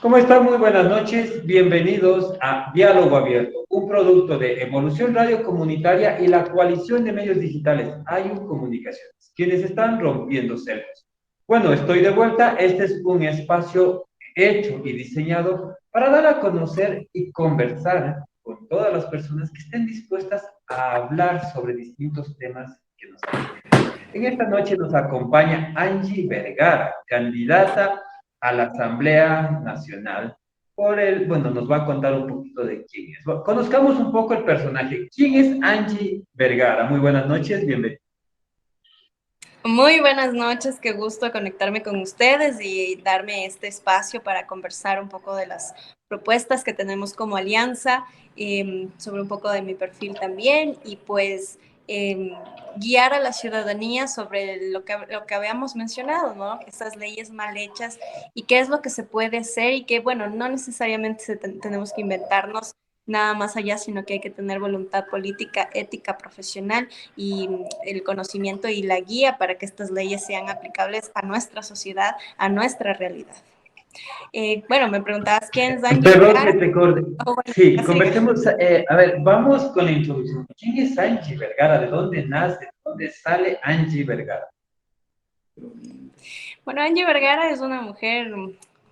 ¿Cómo están? Muy buenas noches. Bienvenidos a Diálogo Abierto, un producto de Evolución Radio Comunitaria y la coalición de medios digitales IU Comunicaciones, quienes están rompiendo cercos. Bueno, estoy de vuelta. Este es un espacio hecho y diseñado para dar a conocer y conversar con todas las personas que estén dispuestas a hablar sobre distintos temas que nos afecten. En esta noche nos acompaña Angie Vergara, candidata a la Asamblea Nacional. Bueno, nos va a contar un poquito de quién es. Conozcamos un poco el personaje. ¿Quién es Angie Vergara? Muy buenas noches, bienvenido. Muy buenas noches, qué gusto conectarme con ustedes y darme este espacio para conversar un poco de las propuestas que tenemos como alianza, sobre un poco de mi perfil también y pues guiar a la ciudadanía sobre lo que habíamos mencionado, ¿no? Estas leyes mal hechas y qué es lo que se puede hacer y que, bueno, no necesariamente tenemos que inventarnos nada más allá, sino que hay que tener voluntad política, ética, profesional y el conocimiento y la guía para que estas leyes sean aplicables a nuestra sociedad, a nuestra realidad. Bueno, me preguntabas quién es Angie Perdón que Vergara. te corte. Oh, bueno, Sí, sigue. conversemos. A ver, vamos con la introducción. ¿Quién es Angie Vergara? ¿De dónde nace? ¿De dónde sale Angie Vergara? Bueno, Angie Vergara es una mujer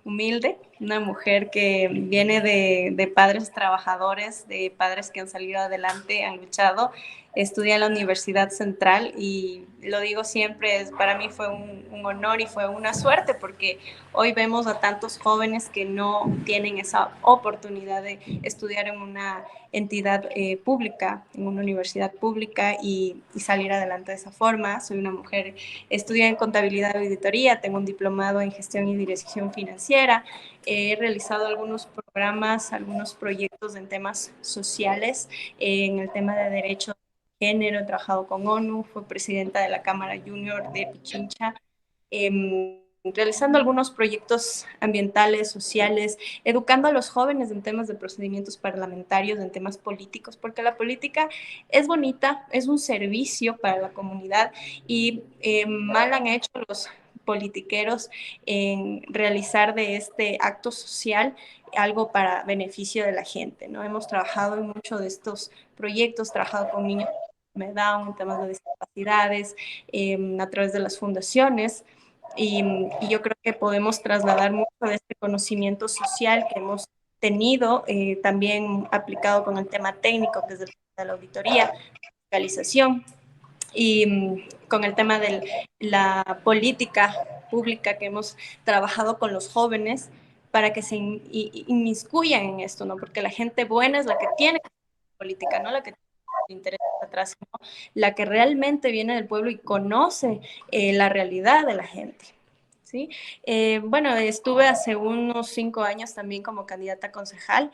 humilde, una mujer que viene de padres trabajadores, de padres que han salido adelante, han luchado, estudia en la Universidad Central y lo digo siempre, para mí fue un honor y fue una suerte porque hoy vemos a tantos jóvenes que no tienen esa oportunidad de estudiar en una entidad pública, en una universidad pública y salir adelante de esa forma. Soy una mujer, estudié en contabilidad y auditoría, tengo un diplomado en gestión y dirección financiera, he realizado algunos programas, algunos proyectos en temas sociales, en el tema de derechos de género, he trabajado con ONU, fui presidenta de la Cámara Junior de Pichincha, realizando algunos proyectos ambientales, sociales, educando a los jóvenes en temas de procedimientos parlamentarios, en temas políticos, porque la política es bonita, es un servicio para la comunidad y mal han hecho los politiqueros en realizar de este acto social algo para beneficio de la gente, ¿no? Hemos trabajado en muchos de estos proyectos, trabajado con niños con Down, en temas de discapacidades, a través de las fundaciones, y yo creo que podemos trasladar mucho de este conocimiento social que hemos tenido, también aplicado con el tema técnico, que es el tema de la auditoría, fiscalización, y con el tema de la política pública que hemos trabajado con los jóvenes para que se inmiscuyan en esto, ¿no? Porque la gente buena es la que tiene política, no la que interés atrás, sino la que realmente viene del pueblo y conoce la realidad de la gente. ¿Sí? Bueno, estuve hace unos 5 años también como candidata a concejal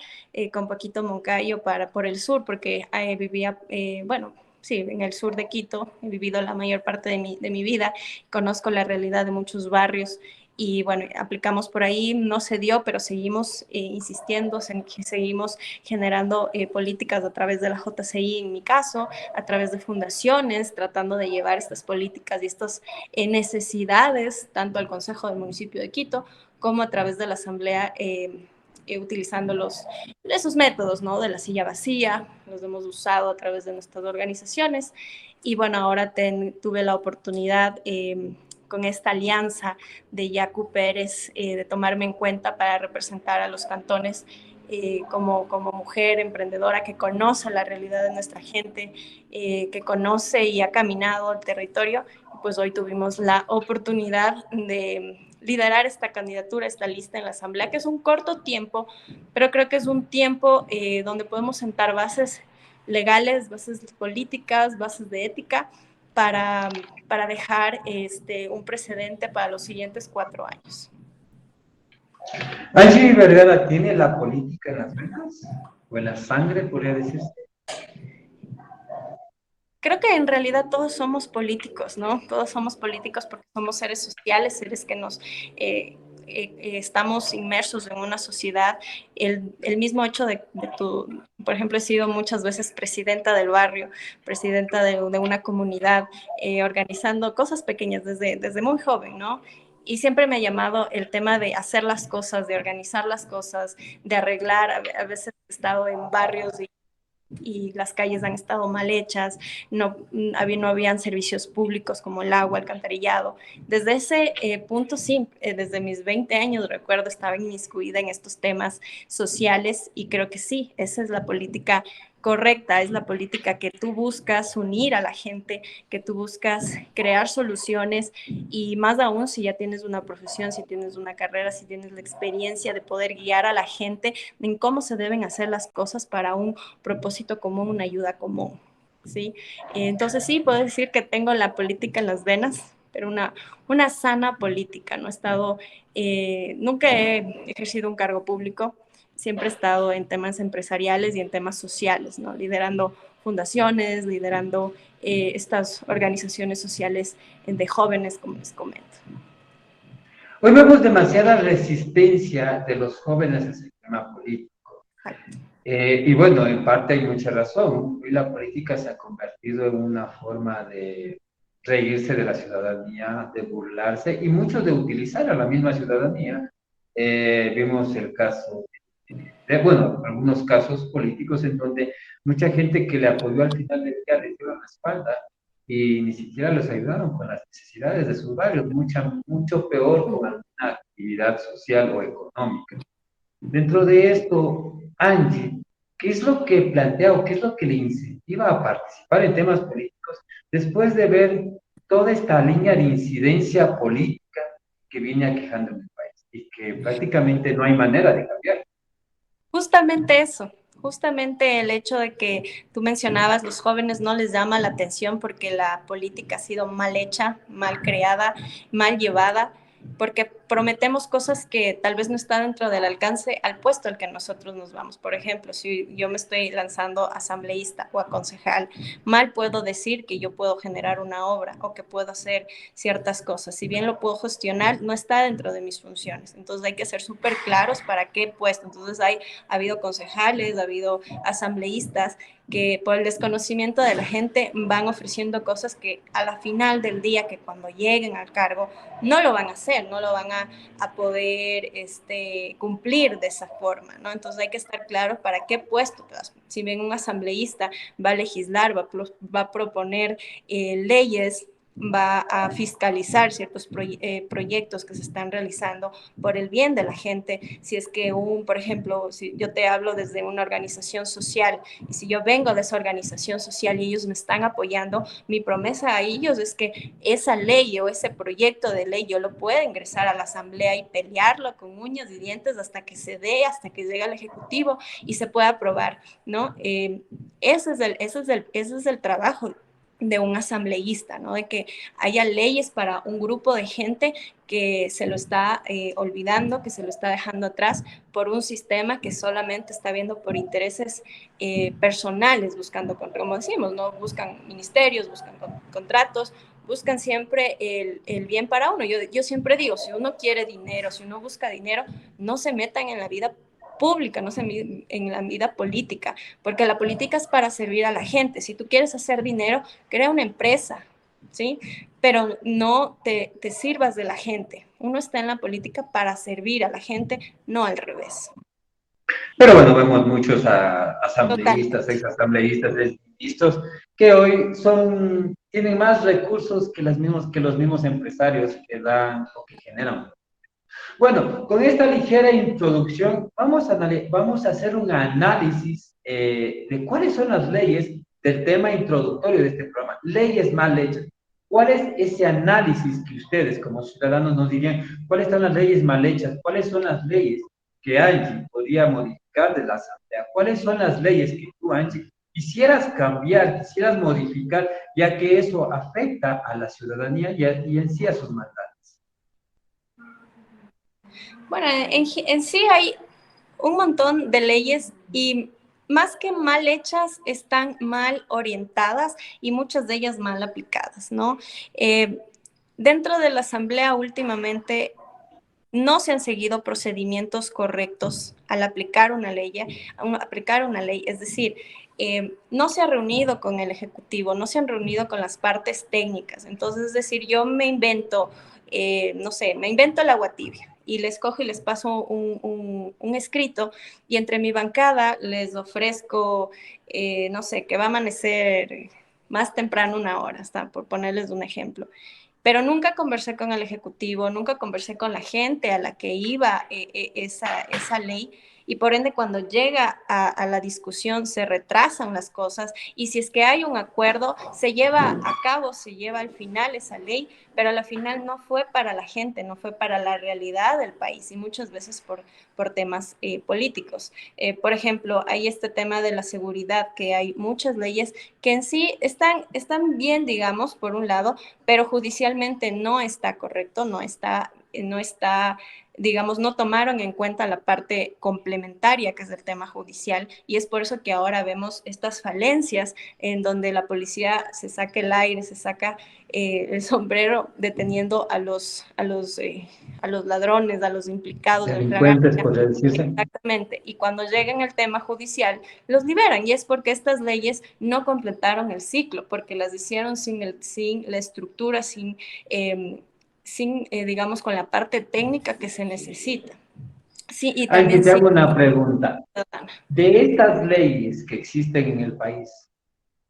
con Paquito Moncayo por el sur, porque vivía, bueno, sí, en el sur de Quito, he vivido la mayor parte de mi vida, conozco la realidad de muchos barrios y bueno, aplicamos por ahí, no se dio, pero seguimos insistiendo, seguimos generando políticas a través de la JCI en mi caso, a través de fundaciones, tratando de llevar estas políticas y estas necesidades tanto al Consejo del Municipio de Quito como a través de la Asamblea, utilizando esos métodos, ¿no? De la silla vacía, los hemos usado a través de nuestras organizaciones y bueno, ahora tuve la oportunidad con esta alianza de Yacu Pérez, de tomarme en cuenta para representar a los cantones como mujer emprendedora que conoce la realidad de nuestra gente, que conoce y ha caminado el territorio, pues hoy tuvimos la oportunidad de liderar esta candidatura, esta lista en la Asamblea, que es un corto tiempo, pero creo que es un tiempo donde podemos sentar bases legales, bases políticas, bases de ética, para, para dejar un precedente para los siguientes 4 años. Angie Vergara tiene la política en las venas o en la sangre, podría decirse. Creo que en realidad todos somos políticos, ¿no? Todos somos políticos porque somos seres sociales, seres que nos estamos inmersos en una sociedad. El mismo hecho por ejemplo, he sido muchas veces presidenta del barrio, presidenta de una comunidad, organizando cosas pequeñas desde muy joven, ¿no? y siempre me ha llamado el tema de hacer las cosas, de organizar las cosas, de arreglar. A veces he estado en barrios y las calles han estado mal hechas, no habían servicios públicos como el agua, alcantarillado. Desde ese punto, sí, desde mis 20 años recuerdo estaba inmiscuida en estos temas sociales y creo que sí, esa es la política correcta, es la política que tú buscas unir a la gente, que tú buscas crear soluciones y más aún si ya tienes una profesión, si tienes una carrera, si tienes la experiencia de poder guiar a la gente en cómo se deben hacer las cosas para un propósito común, una ayuda común, ¿sí? Entonces sí, puedo decir que tengo la política en las venas, pero una sana política, no he estado, nunca he ejercido un cargo público, siempre he estado en temas empresariales y en temas sociales, ¿no? Liderando fundaciones, liderando estas organizaciones sociales de jóvenes, como les comento. Hoy vemos demasiada resistencia de los jóvenes al sistema político. Y bueno, en parte hay mucha razón. Hoy la política se ha convertido en una forma de reírse de la ciudadanía, de burlarse y mucho de utilizar a la misma ciudadanía. Vimos el caso bueno, algunos casos políticos en donde mucha gente que le apoyó al final del día le dio la espalda y ni siquiera los ayudaron con las necesidades de sus barrios, mucho peor con alguna actividad social o económica. Dentro de esto, Angie, ¿qué es lo que plantea o qué es lo que le incentiva a participar en temas políticos después de ver toda esta línea de incidencia política que viene aquejando en el país y que prácticamente no hay manera de cambiar? Justamente eso, justamente el hecho de que tú mencionabas, los jóvenes no les llama la atención porque la política ha sido mal hecha, mal creada, mal llevada, porque prometemos cosas que tal vez no están dentro del alcance al puesto al que nosotros nos vamos. Por ejemplo, si yo me estoy lanzando asambleísta o a concejal, mal puedo decir que yo puedo generar una obra o que puedo hacer ciertas cosas. Si bien lo puedo gestionar, no está dentro de mis funciones. Entonces hay que ser súper claros para qué puesto. Entonces ha habido concejales, ha habido asambleístas que por el desconocimiento de la gente van ofreciendo cosas que a la final del día, que cuando lleguen al cargo, no lo van a hacer, no lo van a poder cumplir de esa forma, ¿no? Entonces hay que estar claro para qué puesto, si bien un asambleísta va a legislar, va a proponer leyes, va a fiscalizar ciertos proyectos que se están realizando por el bien de la gente. Si es que por ejemplo, si yo te hablo desde una organización social y si yo vengo de esa organización social y ellos me están apoyando, mi promesa a ellos es que esa ley o ese proyecto de ley yo lo pueda ingresar a la asamblea y pelearlo con uñas y dientes hasta que se dé, hasta que llegue al ejecutivo y se pueda aprobar, ¿no? Ese es el trabajo de un asambleísta, ¿no? De que haya leyes para un grupo de gente que se lo está olvidando, que se lo está dejando atrás por un sistema que solamente está viendo por intereses personales, buscando, como decimos, ¿no? Buscan ministerios, buscan contratos, buscan siempre el bien para uno. Yo siempre digo, si uno quiere dinero, si uno busca dinero, no se metan en la vida pública, no en la vida política, porque la política es para servir a la gente. Si tú quieres hacer dinero, crea una empresa, ¿sí? Pero no te sirvas de la gente. Uno está en la política para servir a la gente, no al revés. Pero bueno, vemos muchos Totalmente. asambleístas, exasambleístas, listos, que hoy tienen más recursos que los mismos empresarios que dan o que generan. Bueno, con esta ligera introducción vamos a hacer un análisis de cuáles son las leyes del tema introductorio de este programa, leyes mal hechas. ¿Cuál es ese análisis que ustedes como ciudadanos nos dirían? ¿Cuáles son las leyes mal hechas? ¿Cuáles son las leyes que Angie podría modificar de la Asamblea? ¿Cuáles son las leyes que tú, Angie, quisieras cambiar, quisieras modificar, ya que eso afecta a la ciudadanía y en sí a sus mandatos? Bueno, en sí hay un montón de leyes y más que mal hechas, están mal orientadas y muchas de ellas mal aplicadas, ¿no? Dentro de la Asamblea últimamente no se han seguido procedimientos correctos al aplicar una ley, es decir, no se ha reunido con el Ejecutivo, no se han reunido con las partes técnicas. Entonces, es decir, yo me invento no sé, me invento el agua tibia y les cojo y les paso un escrito y entre mi bancada les ofrezco, no sé, que va a amanecer más temprano 1 hora, hasta por ponerles un ejemplo. Pero nunca conversé con el Ejecutivo, nunca conversé con la gente a la que iba esa ley y por ende cuando llega a la discusión se retrasan las cosas y si es que hay un acuerdo se lleva a cabo, se lleva al final esa ley, pero a la final no fue para la gente, no fue para la realidad del país y muchas veces por temas políticos. Por ejemplo, hay este tema de la seguridad, que hay muchas leyes que en sí están bien, digamos, por un lado, pero judicialmente no está correcto, no está, digamos, no tomaron en cuenta la parte complementaria que es el tema judicial y es por eso que ahora vemos estas falencias en donde la policía se saca el aire, se saca el sombrero deteniendo a los ladrones, a los implicados en Delincuentes, flagrancia. podría decirse. Exactamente. Y cuando llega en el tema judicial, los liberan. Y es porque estas leyes no completaron el ciclo, porque las hicieron sin la estructura, digamos, con la parte técnica que se necesita. Sí, y Ay, también te sí. hago una pregunta. De estas leyes que existen en el país,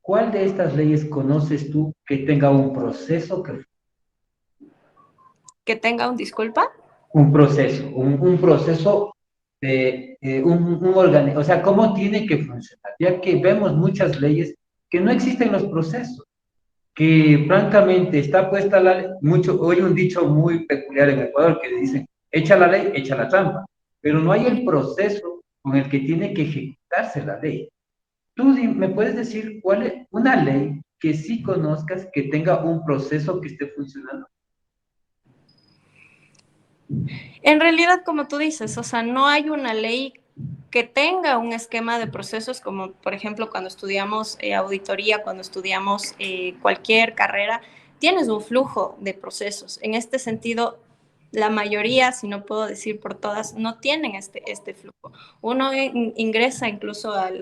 ¿cuál de estas leyes conoces tú que tenga un proceso Que tenga un disculpa. un proceso de o sea, cómo tiene que funcionar? Ya que vemos muchas leyes que no existen los procesos, que francamente está puesta la ley, hoy un dicho muy peculiar en Ecuador que dicen, echa la ley, echa la trampa, pero no hay el proceso con el que tiene que ejecutarse la ley. Tú me puedes decir cuál es una ley que sí conozcas que tenga un proceso que esté funcionando. En realidad, como tú dices, o sea, no hay una ley que tenga un esquema de procesos como, por ejemplo, cuando estudiamos auditoría, cuando estudiamos cualquier carrera, tienes un flujo de procesos. En este sentido, la mayoría, si no puedo decir por todas, no tienen este flujo. Uno ingresa incluso a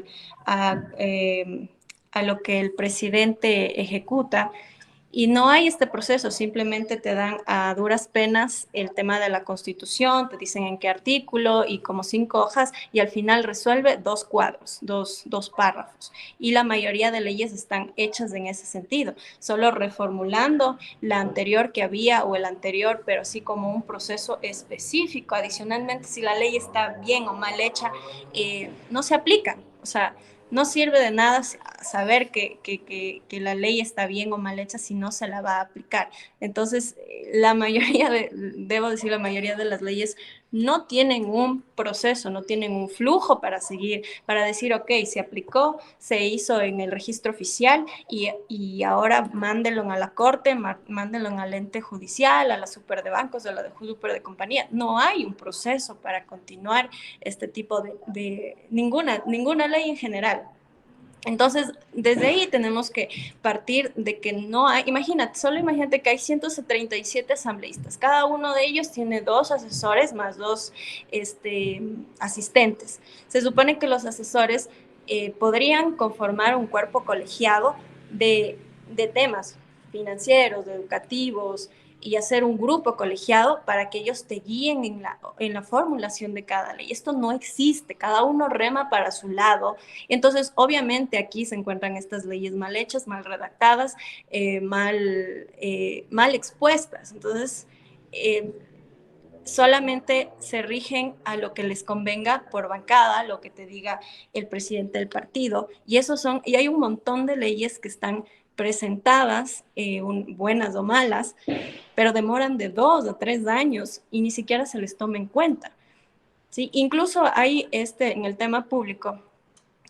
lo que el presidente ejecuta y no hay este proceso, simplemente te dan a duras penas el tema de la Constitución, te dicen en qué artículo y como 5 hojas y al final resuelve 2 cuadros, dos párrafos. Y la mayoría de leyes están hechas en ese sentido, solo reformulando la anterior que había o el anterior, pero sí como un proceso específico. Adicionalmente, si la ley está bien o mal hecha, no se aplica. O sea, no sirve de nada saber que la ley está bien o mal hecha si no se la va a aplicar. Entonces, debo decir, la mayoría de las leyes no tienen un proceso, no tienen un flujo para seguir, para decir, ok, se aplicó, se hizo en el registro oficial y ahora mándenlo a la corte, mándenlo al ente judicial, a la super de bancos, a la de super de compañía. No hay un proceso para continuar este tipo de ninguna ley en general. Entonces, desde ahí tenemos que partir de que no hay, solo imagínate que hay 137 asambleístas, cada uno de ellos tiene 2 asesores más 2 asistentes. Se supone que los asesores podrían conformar un cuerpo colegiado de temas financieros, educativos, y hacer un grupo colegiado para que ellos te guíen en la formulación de cada ley. Esto no existe, cada uno rema para su lado. Entonces, obviamente aquí se encuentran estas leyes mal hechas, mal redactadas, mal expuestas. Entonces, solamente se rigen a lo que les convenga por bancada, lo que te diga el presidente del partido. Y hay un montón de leyes que están presentadas, buenas o malas, pero demoran de 2 a 3 años y ni siquiera se les toma en cuenta. ¿Sí? Incluso hay en el tema público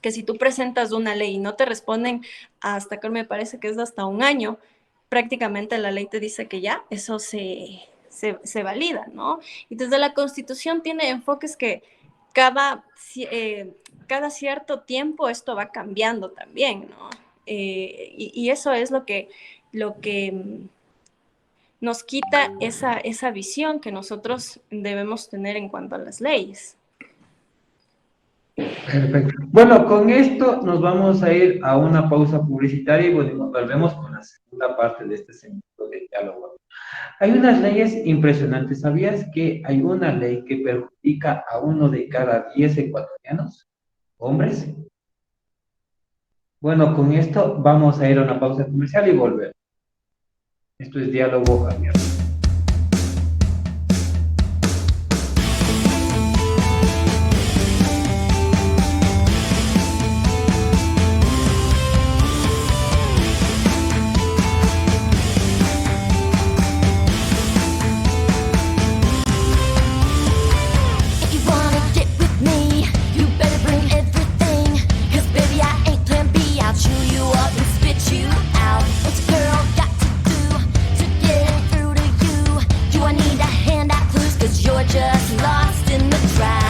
que si tú presentas una ley y no te responden hasta que me parece que es hasta 1 año, prácticamente la ley te dice que ya, eso se valida, ¿no? Y desde la Constitución tiene enfoques que cada, cada cierto tiempo esto va cambiando también, ¿no? Y eso es lo que nos quita esa visión que nosotros debemos tener en cuanto a las leyes. Perfecto. Bueno, con esto nos vamos a ir a una pausa publicitaria y bueno, volvemos con la segunda parte de este segmento de diálogo. Hay unas leyes impresionantes. ¿Sabías que hay una ley que perjudica a 1 de cada 10 ecuatorianos, hombres? Bueno, con esto vamos a ir a una pausa comercial y volver. Esto es Diálogo Abierto. Just lost in the crowd.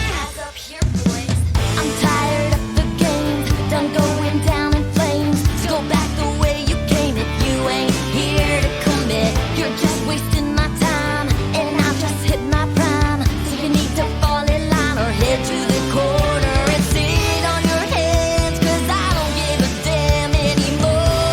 Hands up here, boys. I'm tired of the games, done going down in flames. So go back the way you came if you ain't here to commit. You're just wasting my time, and I've just hit my prime. So you need to fall in line or head to the corner and sit on your hands, 'cause I don't give a damn anymore.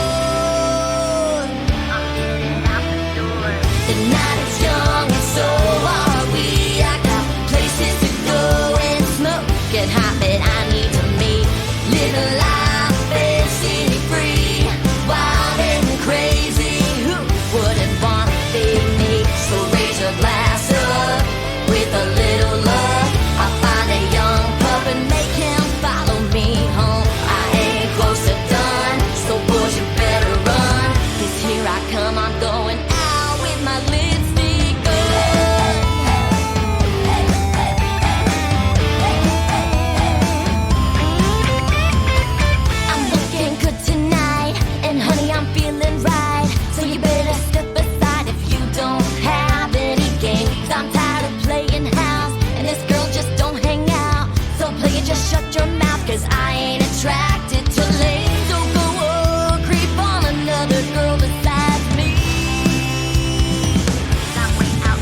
I'm getting out the door. The night is young and so are we. I got places to go and smoke and hot, but I need to meet. Live a life and city free, wild and crazy. Who wouldn't want to be me? So raise your glass up with a little love. I'll find a young pup and make him follow me home. I ain't close to done, so boys you better run, 'cause here I come, I'm going out with my lipstick on. I'm looking good tonight, and honey, I'm feeling right. So you better step aside if you don't have any game. 'Cause I'm tired of playing house, and this girl just don't hang out. So play it, just shut your mouth, 'cause I ain't attracted to lame. So go creep on another girl besides me. That way out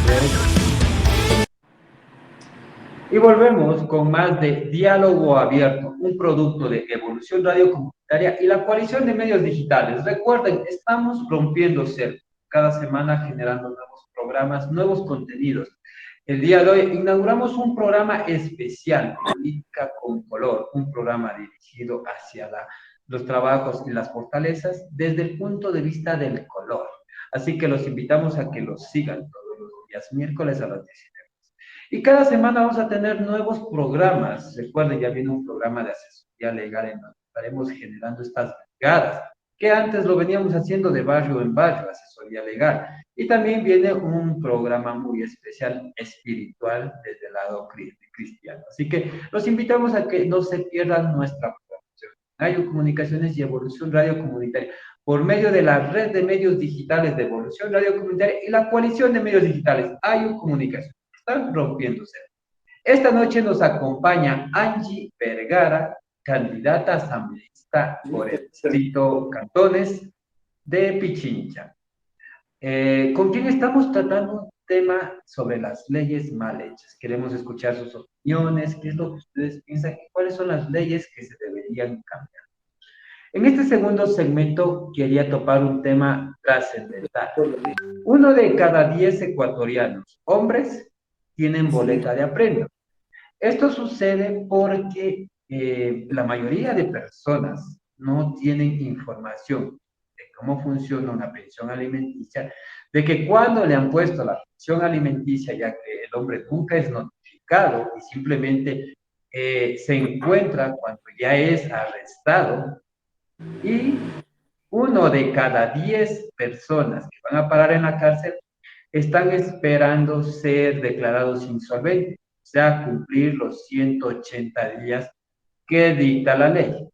Y volvemos con más de Diálogo Abierto, un producto de Evolución Radio Comunitaria y la Coalición de Medios Digitales. Recuerden, estamos rompiendo cerco, cada semana generando nuevos programas, nuevos contenidos. El día de hoy inauguramos un programa especial, Política con Color, un programa dirigido hacia los trabajos y las fortalezas desde el punto de vista del color. Así que los invitamos a que los sigan todos los días miércoles a las 19. Y cada semana vamos a tener nuevos programas. Recuerden, ya viene un programa de asesoría legal en donde estaremos generando estas brigadas, que antes lo veníamos haciendo de barrio en barrio, asesoría legal. Y también viene un programa muy especial, espiritual, desde el lado cristiano. Así que los invitamos a que no se pierdan nuestra programación. Radio Comunicaciones y Evolución Radio Comunitaria, por medio de la red de medios digitales de Evolución Radio Comunitaria y la coalición de medios digitales, hay Comunicación. Están rompiéndose. Esta noche nos acompaña Angie Vergara, candidata asambleísta por el distrito Cantones de Pichincha, con quien estamos tratando un tema sobre las leyes mal hechas. Queremos escuchar sus opiniones, qué es lo que ustedes piensan y cuáles son las leyes que se deberían cambiar. En este segundo segmento quería topar un tema trascendental. 1 de cada 10 ecuatorianos, hombres, tienen boleta de apremio. Esto sucede porque la mayoría de personas no tienen información de cómo funciona una pensión alimenticia, de que cuando le han puesto la pensión alimenticia, ya que el hombre nunca es notificado y simplemente se encuentra cuando ya es arrestado, y 1 de cada 10 personas que van a parar en la cárcel están esperando ser declarados insolventes, o sea, cumplir los 180 días que dicta la ley.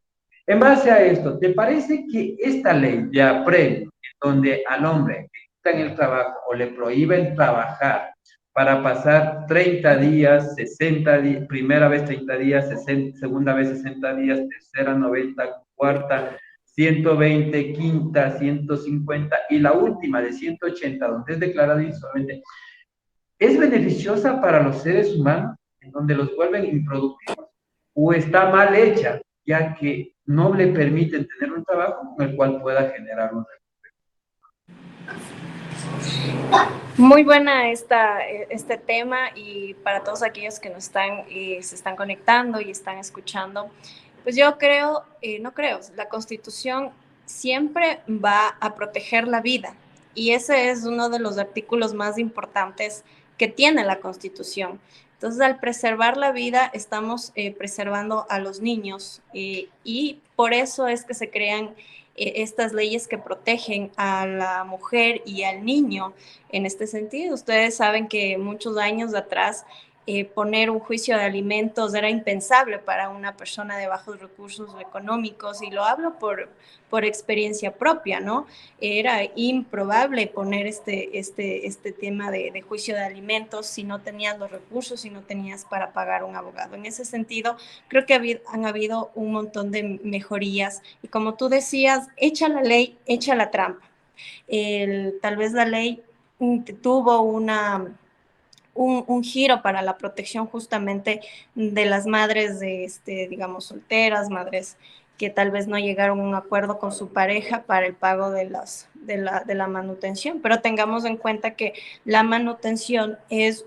En base a esto, ¿te parece que esta ley de apremio, donde al hombre le quitan el trabajo o le prohíben trabajar para pasar 30 días, 60 días, primera vez 30 días, 60, segunda vez 60 días, tercera 90, cuarta 120, quinta 150 y la última de 180, donde es declarado insolvente, es beneficiosa para los seres humanos, en donde los vuelven improductivos, o está mal hecha, ya que no le permiten tener un trabajo con el cual pueda generar un recurso? Muy buena este tema y para todos aquellos que nos están, se están conectando y están escuchando, pues yo creo, no creo, la Constitución siempre va a proteger la vida y ese es uno de los artículos más importantes que tiene la Constitución. Entonces, al preservar la vida, estamos preservando a los niños y por eso es que se crean estas leyes que protegen a la mujer y al niño en este sentido. Ustedes saben que muchos años atrás poner un juicio de alimentos era impensable para una persona de bajos recursos económicos y lo hablo por experiencia propia, ¿no? Era improbable poner este tema de juicio de alimentos si no tenías los recursos, si no tenías para pagar un abogado. En ese sentido, creo que han habido un montón de mejorías y como tú decías, echa la ley, echa la trampa. Tal vez la ley tuvo un giro para la protección justamente de las madres digamos, solteras, madres que tal vez no llegaron a un acuerdo con su pareja para el pago de la manutención, pero tengamos en cuenta que la manutención es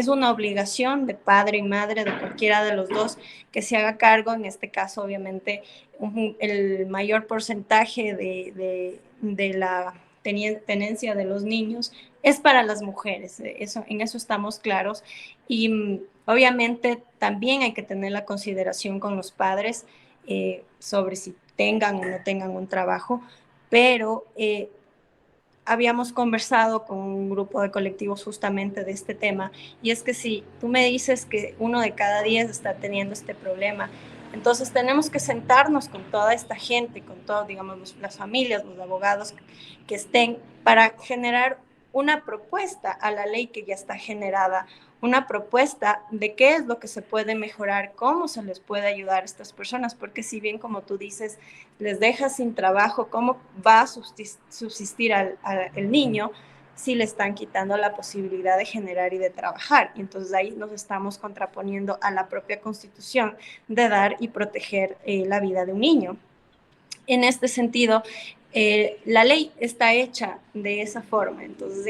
una obligación de padre y madre, de cualquiera de los dos, que se haga cargo, en este caso, obviamente, el mayor porcentaje de la tenencia de los niños es para las mujeres, en eso estamos claros, y obviamente también hay que tener la consideración con los padres sobre si tengan o no tengan un trabajo, pero habíamos conversado con un grupo de colectivos justamente de este tema, y es que si tú me dices que 1 de cada 10 está teniendo este problema, entonces tenemos que sentarnos con toda esta gente, con todos, digamos, las familias, los abogados que estén, para generar una propuesta a la ley que ya está generada, una propuesta de qué es lo que se puede mejorar, cómo se les puede ayudar a estas personas, porque si bien, como tú dices, les deja sin trabajo, ¿cómo va a subsistir el niño si le están quitando la posibilidad de generar y de trabajar? Y entonces ahí nos estamos contraponiendo a la propia Constitución de dar y proteger la vida de un niño. En este sentido, la ley está hecha de esa forma. Entonces,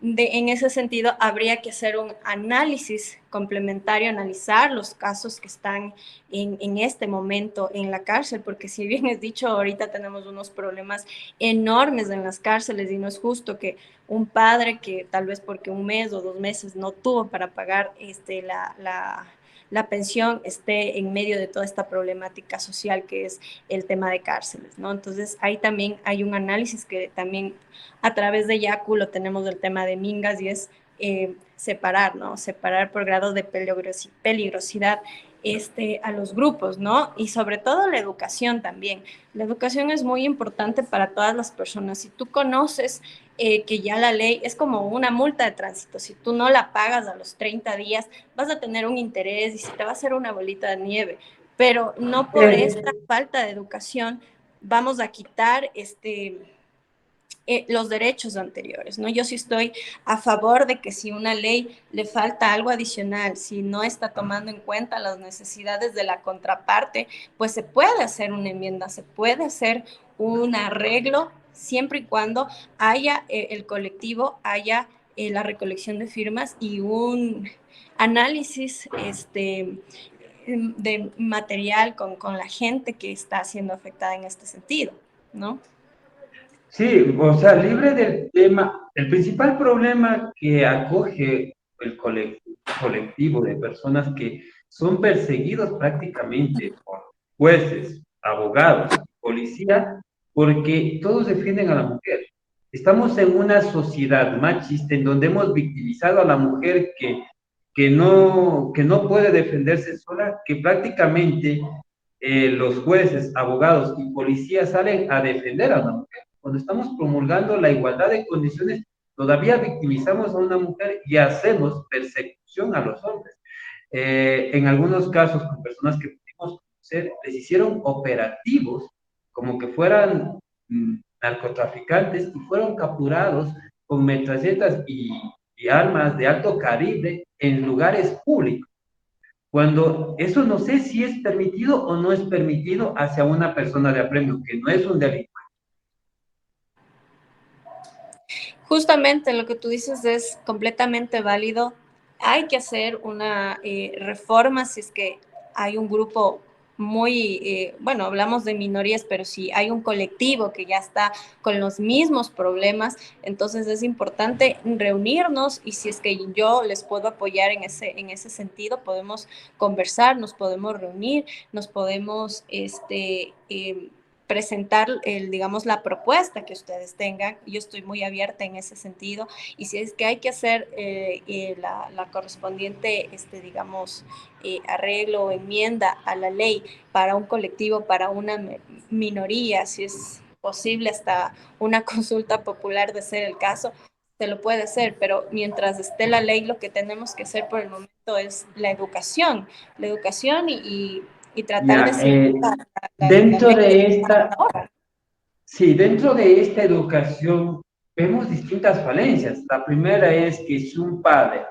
en ese sentido, habría que hacer un análisis complementario, analizar los casos que están en este momento en la cárcel, porque si bien es dicho, ahorita tenemos unos problemas enormes en las cárceles y no es justo que un padre que tal vez porque 1 mes o 2 meses no tuvo para pagar la pensión esté en medio de toda esta problemática social que es el tema de cárceles, ¿no? Entonces, ahí también hay un análisis que también a través de YACU lo tenemos del tema de Mingas y es separar, ¿no? Separar por grados de peligrosidad a los grupos, ¿no? Y sobre todo la educación también. La educación es muy importante para todas las personas. Si tú conoces que ya la ley es como una multa de tránsito, si tú no la pagas a los 30 días, vas a tener un interés y se te va a hacer una bolita de nieve, pero no por esta falta de educación vamos a quitar los derechos anteriores, ¿no? Yo sí estoy a favor de que si una ley le falta algo adicional, si no está tomando en cuenta las necesidades de la contraparte, pues se puede hacer una enmienda, se puede hacer un arreglo siempre y cuando haya el colectivo, haya la recolección de firmas y un análisis de material con la gente que está siendo afectada en este sentido, ¿no? Sí, o sea, libre del tema, el principal problema que acoge el colectivo de personas que son perseguidos prácticamente por jueces, abogados, policía, porque todos defienden a la mujer. Estamos en una sociedad machista en donde hemos victimizado a la mujer que no puede defenderse sola, que prácticamente los jueces, abogados y policías salen a defender a la mujer. Cuando estamos promulgando la igualdad de condiciones, todavía victimizamos a una mujer y hacemos persecución a los hombres. En algunos casos, con personas que pudimos conocer, les hicieron operativos como que fueran narcotraficantes y fueron capturados con metralletas y armas de alto calibre en lugares públicos. Cuando eso no sé si es permitido o no es permitido hacia una persona de apremio, que no es un delito. Justamente lo que tú dices es completamente válido. Hay que hacer una reforma si es que hay un grupo muy, bueno, hablamos de minorías, pero si hay un colectivo que ya está con los mismos problemas, entonces es importante reunirnos y si es que yo les puedo apoyar en ese sentido, podemos conversar, nos podemos reunir, nos podemos presentar, digamos, la propuesta que ustedes tengan. Yo estoy muy abierta en ese sentido y si es que hay que hacer la correspondiente, digamos, arreglo o enmienda a la ley para un colectivo, para una minoría, si es posible hasta una consulta popular de ser el caso, se lo puede hacer, pero mientras esté la ley, lo que tenemos que hacer por el momento es la educación y tratar de Ya, seguir la dentro ley que de está esta, ahora. sí, dentro de esta educación vemos distintas falencias. La primera es que si un padre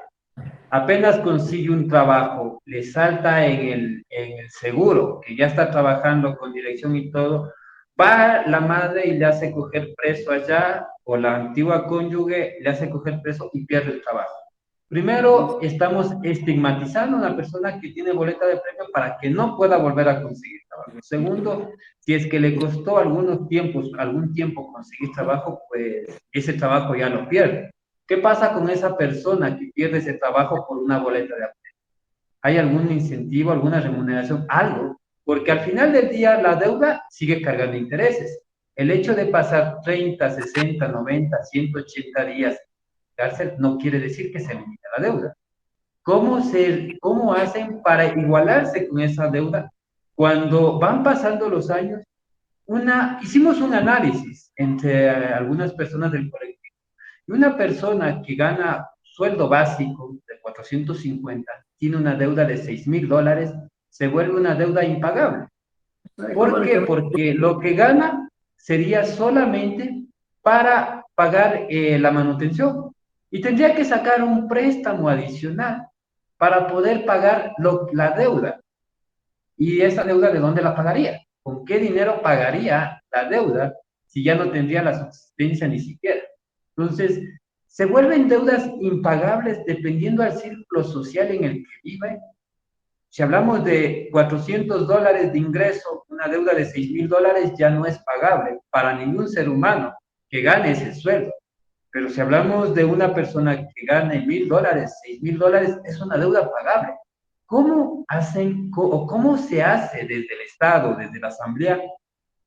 apenas consigue un trabajo, le salta en el seguro, que ya está trabajando con dirección y todo, va la madre y le hace coger preso allá, o la antigua cónyuge le hace coger preso y pierde el trabajo. Primero, estamos estigmatizando a una persona que tiene boleta de premio para que no pueda volver a conseguir trabajo. Segundo, si es que le costó algún tiempo conseguir trabajo, pues ese trabajo ya lo pierde. ¿Qué pasa con esa persona que pierde ese trabajo por una boleta de apoyo? ¿Hay algún incentivo, alguna remuneración, algo? Porque al final del día la deuda sigue cargando intereses. El hecho de pasar 30, 60, 90, 180 días en cárcel no quiere decir que se elimine la deuda. ¿Cómo hacen para igualarse con esa deuda? Cuando van pasando los años, hicimos un análisis entre algunas personas del colectivo y una persona que gana sueldo básico de 450 tiene una deuda de $6,000, se vuelve una deuda impagable. ¿Por qué? Porque lo que gana sería solamente para pagar la manutención y tendría que sacar un préstamo adicional para poder pagar la deuda. ¿Y esa deuda de dónde la pagaría? ¿Con qué dinero pagaría la deuda si ya no tendría la subsistencia ni siquiera? Entonces, se vuelven deudas impagables dependiendo del círculo social en el que vive. Si hablamos de $400 de ingreso, una deuda de $6,000 ya no es pagable para ningún ser humano que gane ese sueldo. Pero si hablamos de una persona que gane $1,000, $6,000, es una deuda pagable. ¿Cómo hacen o cómo se hace desde el Estado, desde la Asamblea,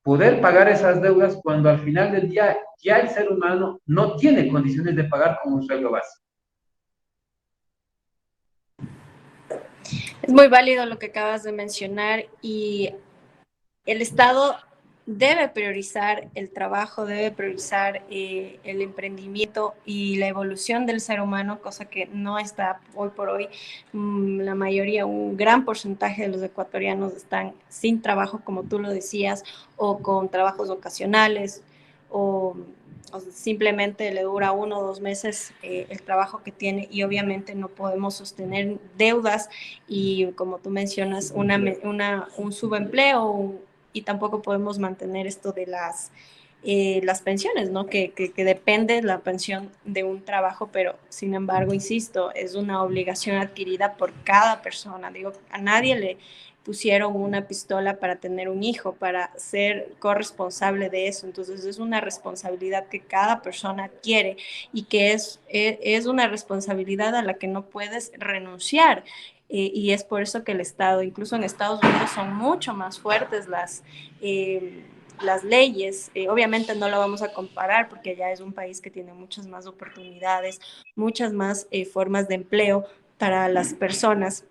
poder pagar esas deudas cuando al final del día ya el ser humano no tiene condiciones de pagar con un sueldo básico? Es muy válido lo que acabas de mencionar y el Estado debe priorizar el trabajo, debe priorizar el emprendimiento y la evolución del ser humano, cosa que no está hoy por hoy. La mayoría, un gran porcentaje de los ecuatorianos están sin trabajo, como tú lo decías, o con trabajos ocasionales, o, o simplemente le dura 1 o 2 meses el trabajo que tiene y obviamente no podemos sostener deudas y como tú mencionas, un subempleo, y tampoco podemos mantener esto de las pensiones, ¿no? Que depende la pensión de un trabajo, pero sin embargo, insisto, es una obligación adquirida por cada persona. Digo, a nadie le pusieron una pistola para tener un hijo, para ser corresponsable de eso. Entonces es una responsabilidad que cada persona adquiere y que es una responsabilidad a la que no puedes renunciar. Y es por eso que el Estado, incluso en Estados Unidos, son mucho más fuertes las leyes. Obviamente no lo vamos a comparar porque allá es un país que tiene muchas más oportunidades, muchas más formas de empleo para las personas.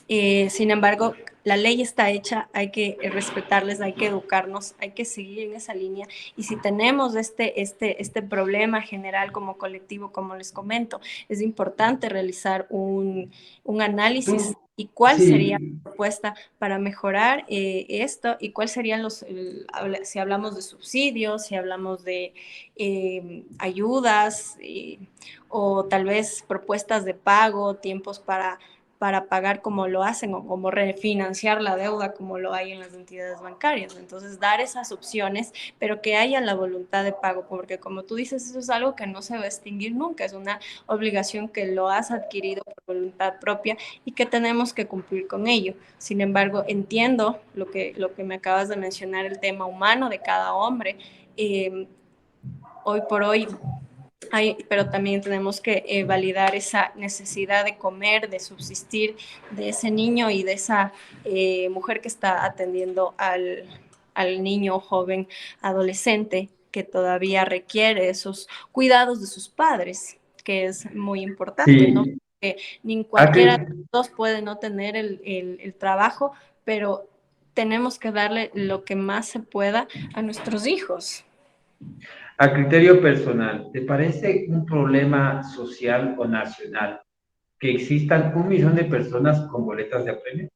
Sin embargo, la ley está hecha, hay que respetarles, hay que educarnos, hay que seguir en esa línea. Y si tenemos este problema general como colectivo, como les comento, es importante realizar un análisis Tú, y cuál sería sí, la propuesta para mejorar esto y cuáles serían si hablamos de subsidios, si hablamos de ayudas o tal vez propuestas de pago, tiempos para pagar como lo hacen o como refinanciar la deuda como lo hay en las entidades bancarias. Entonces, dar esas opciones, pero que haya la voluntad de pago, porque como tú dices, eso es algo que no se va a extinguir nunca, es una obligación que lo has adquirido por voluntad propia y que tenemos que cumplir con ello. Sin embargo, entiendo lo que me acabas de mencionar, el tema humano de cada hombre. Hoy por hoy pero también tenemos que validar esa necesidad de comer, de subsistir de ese niño y de esa mujer que está atendiendo al niño, joven, adolescente, que todavía requiere esos cuidados de sus padres, que es muy importante, ¿no? Sí, Porque ni aquí, cualquiera de los dos puede no tener el trabajo, pero tenemos que darle lo que más se pueda a nuestros hijos. a criterio personal, ¿te parece un problema social o nacional que existan 1 millón de personas con boletas de apremio?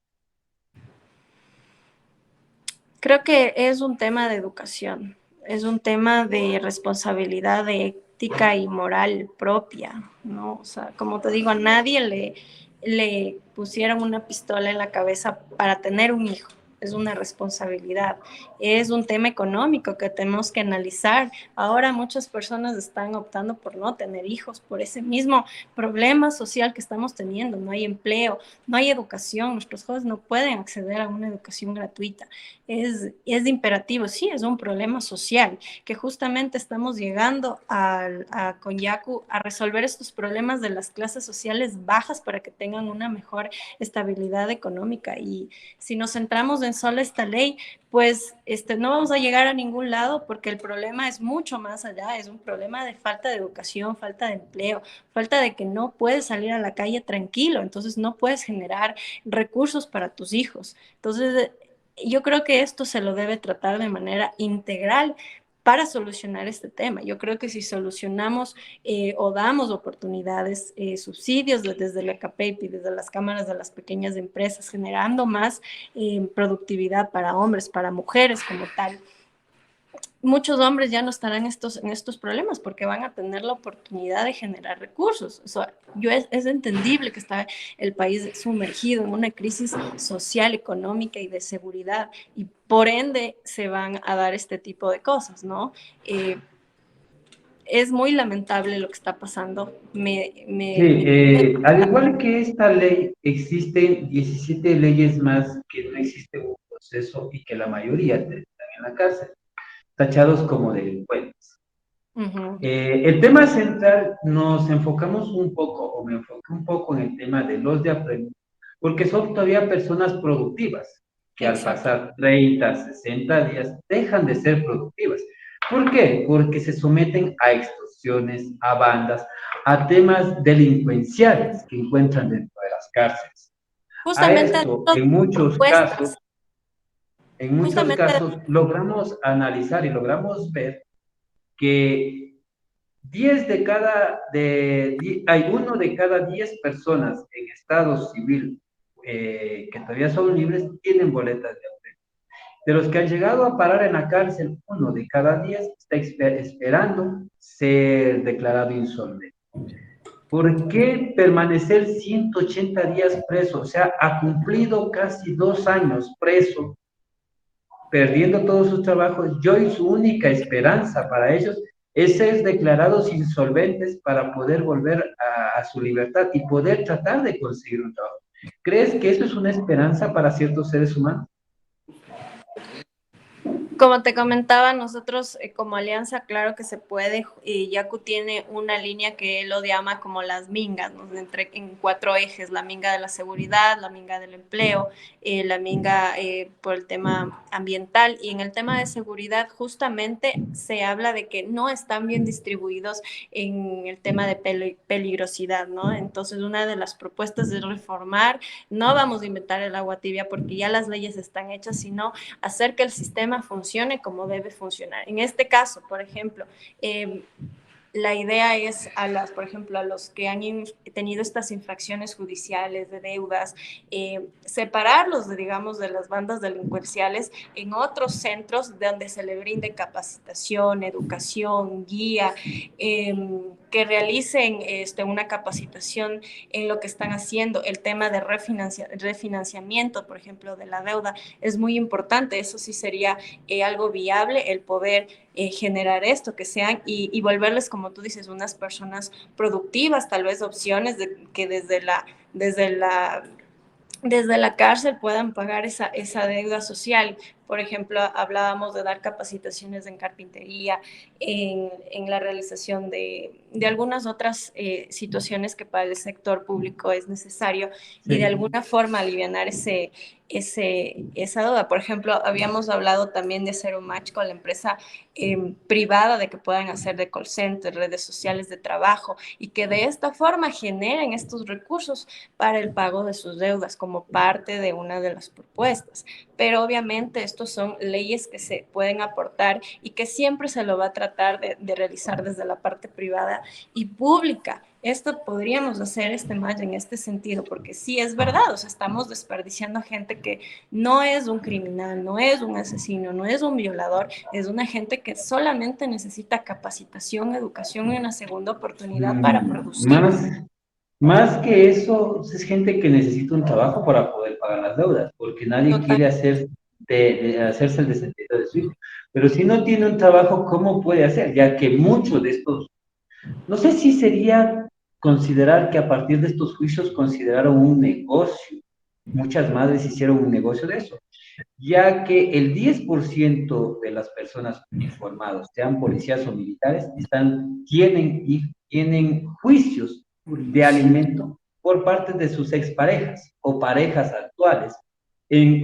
Creo que es un tema de educación, es un tema de responsabilidad, de ética y moral propia, ¿no? O sea, como te digo, a nadie le pusieron una pistola en la cabeza para tener un hijo. Es una responsabilidad, es un tema económico que tenemos que analizar. Ahora muchas personas están optando por no tener hijos por ese mismo problema social que estamos teniendo. No hay empleo, no hay educación, nuestros jóvenes no pueden acceder a una educación gratuita. Es imperativo, sí, es un problema social, que justamente estamos llegando a Conyacu a resolver estos problemas de las clases sociales bajas para que tengan una mejor estabilidad económica. Y si nos centramos en solo esta ley, pues no vamos a llegar a ningún lado porque el problema es mucho más allá, es un problema de falta de educación, falta de empleo, falta de que no puedes salir a la calle tranquilo, entonces no puedes generar recursos para tus hijos. Entonces, yo creo que esto se lo debe tratar de manera integral para solucionar este tema. Yo creo que si solucionamos o damos oportunidades, subsidios desde la CAPEP y desde las cámaras de las pequeñas empresas, generando más productividad para hombres, para mujeres como tal, muchos hombres ya no estarán en estos problemas porque van a tener la oportunidad de generar recursos. O sea, es entendible que está el país sumergido en una crisis social, económica y de seguridad y por ende se van a dar este tipo de cosas, ¿no? Es muy lamentable lo que está pasando. Sí, al igual que esta ley, existen 17 leyes más que no existe un proceso y que la mayoría están en la cárcel, tachados como delincuentes. El tema central nos enfocamos un poco, o me enfoqué un poco en el tema de los de apremio, porque son todavía personas productivas, que al Exacto. pasar 30, 60 días dejan de ser productivas. ¿Por qué? Porque se someten a extorsiones, a bandas, a temas delincuenciales que encuentran dentro de las cárceles. A Justamente esto, propuestas, en muchos justamente, casos, logramos analizar y logramos ver que 10 de cada, hay 1 de cada 10 personas en estado civil que todavía son libres tienen boletas de auto. De los que han llegado a parar en la cárcel, 1 de cada 10 está esperando ser declarado insolvente. ¿Por qué permanecer 180 días preso? O sea, ha cumplido casi 2 años preso, perdiendo todos sus trabajos. Yo y su única esperanza para ellos es ser declarados insolventes para poder volver a su libertad y poder tratar de conseguir un trabajo. ¿Crees que eso es una esperanza para ciertos seres humanos? como te comentaba, nosotros como alianza, claro que se puede. Yacu tiene una línea que él lo llama como las mingas, ¿no? En 4 ejes: la minga de la seguridad, la minga del empleo, la minga por el tema ambiental. Y en el tema de seguridad, justamente se habla de que no están bien distribuidos en el tema de peligrosidad, ¿no? Entonces, una de las propuestas es reformar. No vamos a inventar el agua tibia porque ya las leyes están hechas, sino hacer que el sistema funcione como debe funcionar. En este caso, por ejemplo, la idea es por ejemplo, a los que han tenido estas infracciones judiciales de deudas, separarlos, digamos, de las bandas delincuenciales en otros centros donde se le brinde capacitación, educación, guía, que realicen una capacitación en lo que están haciendo. El tema de refinanciamiento, por ejemplo, de la deuda, es muy importante. Eso sí sería algo viable, el poder generar esto, que sean y volverles, como tú dices, unas personas productivas, tal vez opciones de que desde la cárcel puedan pagar esa deuda social. Por ejemplo, hablábamos de dar capacitaciones en carpintería, en la realización de algunas otras situaciones que para el sector público es necesario y de Sí. alguna forma aliviar esa deuda. Por ejemplo, habíamos hablado también de hacer un match con la empresa privada, de que puedan hacer de call center, redes sociales de trabajo y que de esta forma generen estos recursos para el pago de sus deudas como parte de una de las propuestas. Pero obviamente estos son leyes que se pueden aportar y que siempre se lo va a tratar de realizar desde la parte privada y pública. Esto podríamos hacer este match en este sentido, porque sí es verdad, o sea, estamos desperdiciando gente que no es un criminal, no es un asesino, no es un violador, es una gente que solamente necesita capacitación, educación y una segunda oportunidad para producir. Más, más que eso, es gente que necesita un trabajo para poder pagar las deudas, porque nadie Total. quiere de hacerse el desentendido de su hijo. Pero si no tiene un trabajo, ¿cómo puede hacer? Ya que muchos de estos, no sé si sería considerar que a partir de estos juicios consideraron un negocio. Muchas madres hicieron un negocio de eso, ya que el 10% de las personas informadas, sean policías o militares, tienen juicios de alimento por parte de sus exparejas o parejas actuales,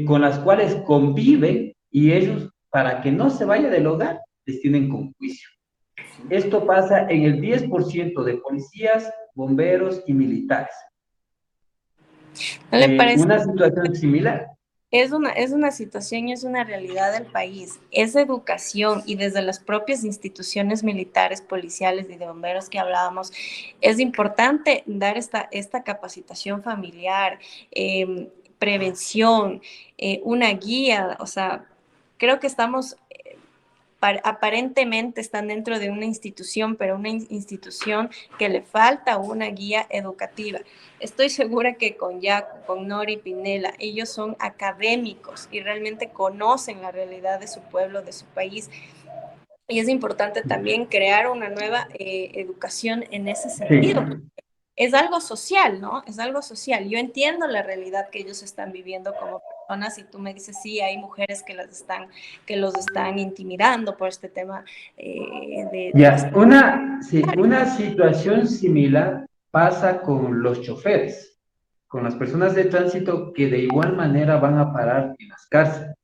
con las cuales conviven y ellos, para que no se vaya del hogar, les tienen con juicio. Esto pasa en el 10% de policías, bomberos y militares. ¿No le parece? Una situación similar. Es una situación y es una realidad del país. Es educación y desde las propias instituciones militares, policiales y de bomberos que hablábamos, es importante dar esta capacitación familiar, prevención, una guía. O sea, creo que estamos aparentemente están dentro de una institución, pero una institución que le falta una guía educativa. Estoy segura que con Jaco, con Nori Pinela, ellos son académicos y realmente conocen la realidad de su pueblo, de su país. Y es importante también crear una nueva educación en ese Sí. sentido. Es algo social, ¿no? Es algo social. Yo entiendo la realidad que ellos están viviendo como personas y tú me dices, sí, hay mujeres que los están intimidando por este tema de las... Ya, sí, una situación similar pasa con los choferes, con las personas de tránsito que de igual manera van a parar en las cárceles,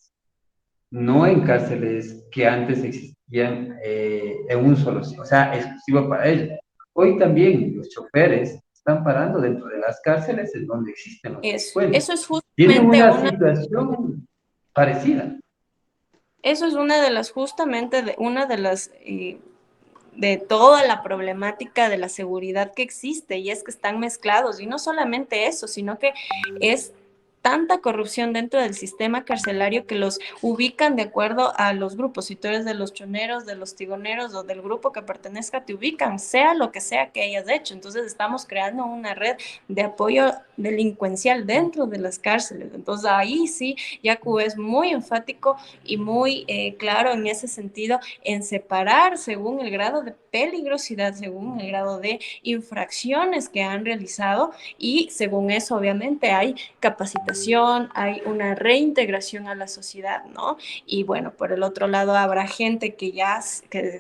no en cárceles que antes existían en un solo, o sea, exclusivo para ellos. Hoy también los choferes están parando dentro de las cárceles en donde existen los delincuentes. Eso es Tienen justamente una una... situación parecida. Eso es una de las, justamente, una de las, de toda la problemática de la seguridad que existe, y es que están mezclados, y no solamente eso, sino que es tanta corrupción dentro del sistema carcelario que los ubican de acuerdo a los grupos. Si tú eres de los choneros, de los tigoneros o del grupo que pertenezca, te ubican, sea lo que sea que hayas hecho. Entonces estamos creando una red de apoyo delincuencial dentro de las cárceles. Entonces ahí sí, Yacu es muy enfático y muy claro en ese sentido, en separar según el grado de peligrosidad, según el grado de infracciones que han realizado, y según eso obviamente hay capacitación, hay una reintegración a la sociedad, ¿no? Y bueno, por el otro lado habrá gente que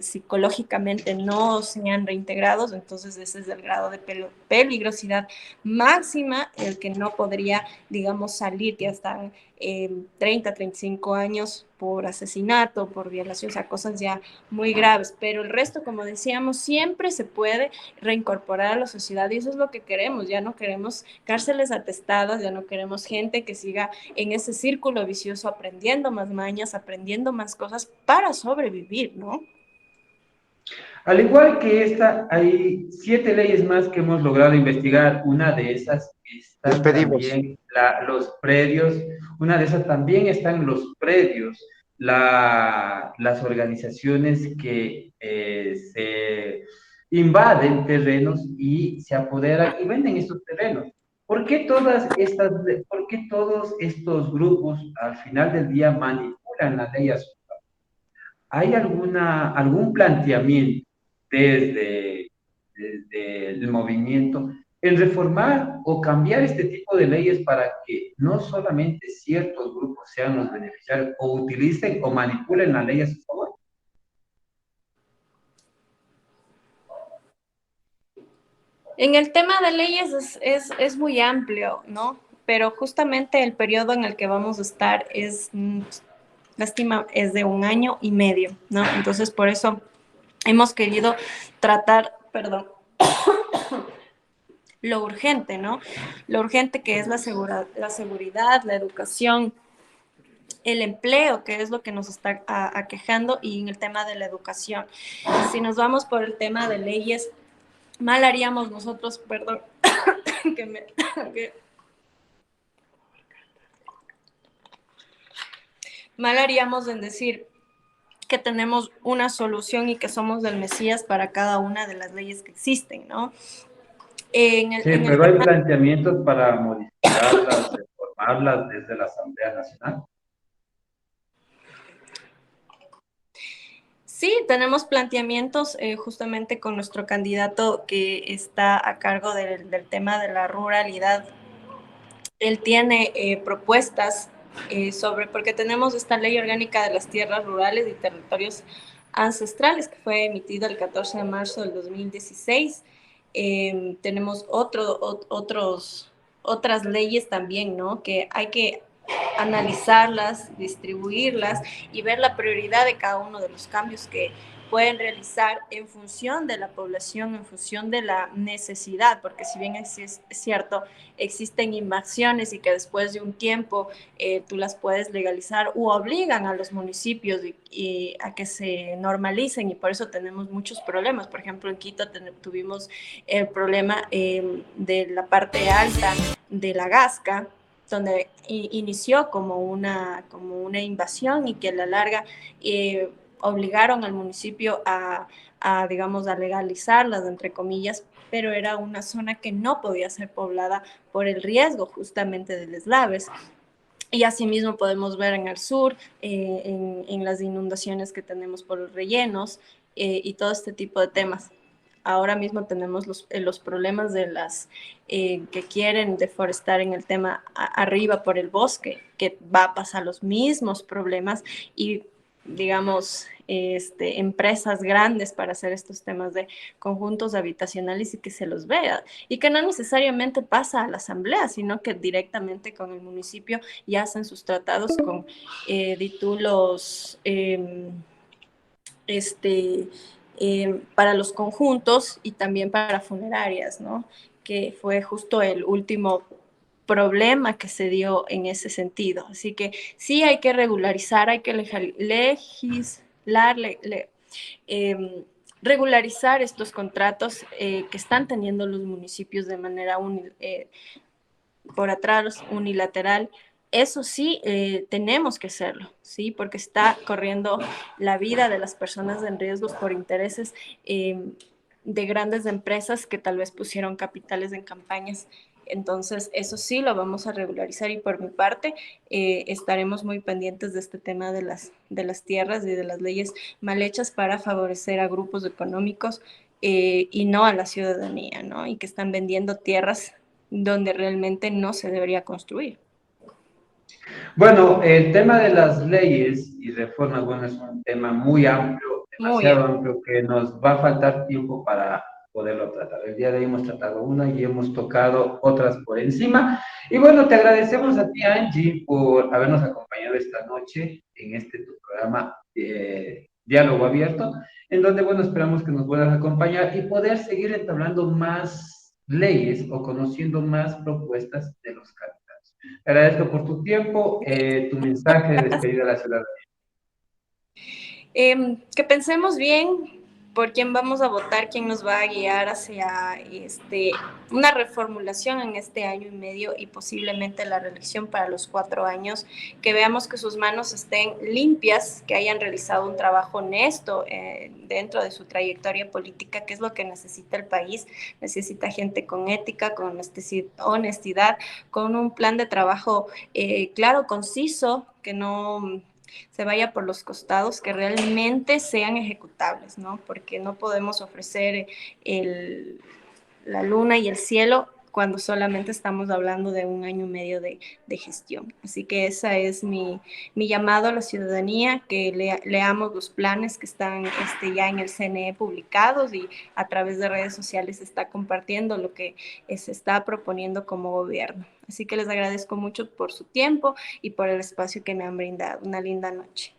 psicológicamente no se han reintegrado, entonces ese es el grado de peligrosidad máxima, el que no podría, digamos, salir, ya están 30, 35 años por asesinato, por violación, o sea, cosas ya muy graves, pero el resto, como decíamos, siempre se puede reincorporar a la sociedad y eso es lo que queremos. Ya no queremos cárceles atestadas, ya no queremos gente que siga en ese círculo vicioso aprendiendo más mañas, aprendiendo más cosas para sobrevivir, ¿no? Al igual que esta, hay 7 leyes más que hemos logrado investigar. Una de esas están Despedimos. también los predios, una de esas también están los predios, las organizaciones que se invaden terrenos y se apoderan y venden estos terrenos. ¿Por qué todos estos grupos al final del día manipulan la ley a su favor? ¿Hay algún planteamiento desde el movimiento en reformar o cambiar este tipo de leyes para que no solamente ciertos grupos sean los beneficiarios o utilicen o manipulen la ley a su favor? En el tema de leyes es muy amplio, ¿no? Pero justamente el periodo en el que vamos a estar lástima, es de 1 año y medio, ¿no? Entonces, por eso hemos querido tratar, perdón, lo urgente, ¿no? Lo urgente que es la seguridad, la educación, el empleo, que es lo que nos está aquejando, y en el tema de la educación. Si nos vamos por el tema de leyes, mal haríamos nosotros, perdón, que mal haríamos en decir que tenemos una solución y que somos el Mesías para cada una de las leyes que existen, ¿no? Sí, pero hay planteamientos para modificarlas, reformarlas desde la Asamblea Nacional. Sí, tenemos planteamientos justamente con nuestro candidato que está a cargo del tema de la ruralidad. Él tiene propuestas porque tenemos esta ley orgánica de las tierras rurales y territorios ancestrales que fue emitida el 14 de marzo del 2016. Tenemos otras leyes también, ¿no? Que hay que analizarlas, distribuirlas y ver la prioridad de cada uno de los cambios que pueden realizar en función de la población, en función de la necesidad, porque si bien es cierto, existen inversiones y que después de un tiempo tú las puedes legalizar u obligan a los municipios y a que se normalicen, y por eso tenemos muchos problemas. Por ejemplo, en Quito tuvimos el problema de la parte alta de la Gasca, donde inició como una invasión y que a la larga obligaron al municipio digamos, a legalizarlas, entre comillas, pero era una zona que no podía ser poblada por el riesgo justamente de deslaves. Y asimismo podemos ver en el sur, en las inundaciones que tenemos por los rellenos y todo este tipo de temas. Ahora mismo tenemos los problemas de las que quieren deforestar en el tema arriba por el bosque, que va a pasar los mismos problemas y, digamos, empresas grandes para hacer estos temas de conjuntos habitacionales y que se los vea. Y que no necesariamente pasa a la asamblea, sino que directamente con el municipio ya hacen sus tratados con títulos para los conjuntos y también para funerarias, ¿no? Que fue justo el último problema que se dio en ese sentido. Así que sí hay que regularizar, hay que legislar, regularizar estos contratos que están teniendo los municipios de manera por atrás, unilateral. Eso sí, tenemos que hacerlo, ¿sí? Porque está corriendo la vida de las personas en riesgos por intereses de grandes empresas que tal vez pusieron capitales en campañas. Entonces, eso sí lo vamos a regularizar, y por mi parte estaremos muy pendientes de este tema de las tierras y de las leyes mal hechas para favorecer a grupos económicos y no a la ciudadanía, ¿no? Y que están vendiendo tierras donde realmente no se debería construir. Bueno, el tema de las leyes y reformas, bueno, es un tema muy amplio, demasiado amplio, que nos va a faltar tiempo para poderlo tratar. El día de hoy hemos tratado una y hemos tocado otras por encima. Y bueno, te agradecemos a ti, Angie, por habernos acompañado esta noche en tu programa Diálogo Abierto, en donde, bueno, esperamos que nos puedas acompañar y poder seguir entablando más leyes o conociendo más propuestas de los candidatos. Te agradezco por tu tiempo, tu mensaje de despedida a la ciudadanía. Que pensemos bien, por quién vamos a votar, quién nos va a guiar hacia una reformulación en este año y medio y posiblemente la reelección para los 4 años, que veamos que sus manos estén limpias, que hayan realizado un trabajo honesto dentro de su trayectoria política, que es lo que necesita el país. Necesita gente con ética, con honestidad, con un plan de trabajo claro, conciso, que no se vaya por los costados, que realmente sean ejecutables, ¿no? Porque no podemos ofrecer la luna y el cielo cuando solamente estamos hablando de un año y medio de gestión. Así que esa es mi llamado a la ciudadanía, que leamos los planes que están ya en el CNE publicados y a través de redes sociales se está compartiendo lo que se está proponiendo como gobierno. Así que les agradezco mucho por su tiempo y por el espacio que me han brindado. Una linda noche.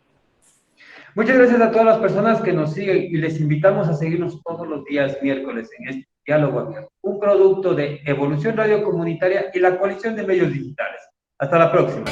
Muchas gracias a todas las personas que nos siguen y les invitamos a seguirnos todos los días miércoles en este Diálogo Abierto, un producto de Evolución Radio Comunitaria y la Coalición de Medios Digitales. Hasta la próxima.